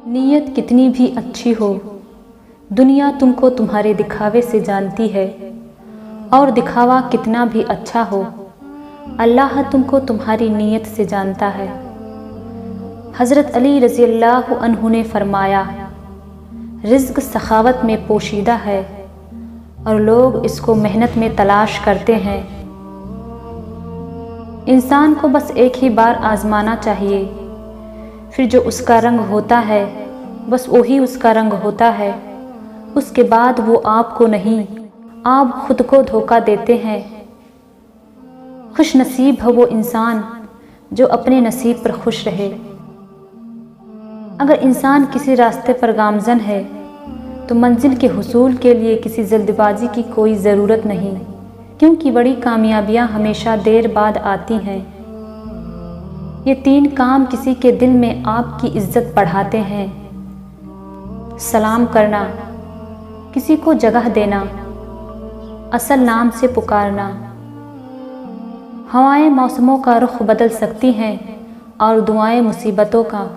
नीयत कितनी भी अच्छी हो, दुनिया तुमको तुम्हारे दिखावे से जानती है, और दिखावा कितना भी अच्छा हो, अल्लाह तुमको तुम्हारी नीयत से जानता है। हज़रत अली रज़ी अल्लाह अन्हु ने फरमाया, रिज़्क़ सखावत में पोशीदा है और लोग इसको मेहनत में तलाश करते हैं। इंसान को बस एक ही बार आज़माना चाहिए, फिर जो उसका रंग होता है बस वही उसका रंग होता है। उसके बाद वो आपको नहीं, आप खुद को धोखा देते हैं। खुश नसीब है वो इंसान जो अपने नसीब पर खुश रहे। अगर इंसान किसी रास्ते पर गामज़न है तो मंजिल के हुसूल के लिए किसी जल्दबाजी की कोई ज़रूरत नहीं, क्योंकि बड़ी कामयाबियाँ हमेशा देर बाद आती हैं। ये 3 काम किसी के दिल में आपकी इज्जत बढ़ाते हैं। सलाम करना, किसी को जगह देना, असल नाम से पुकारना। हवाएं मौसमों का रुख बदल सकती हैं और दुआएं मुसीबतों का।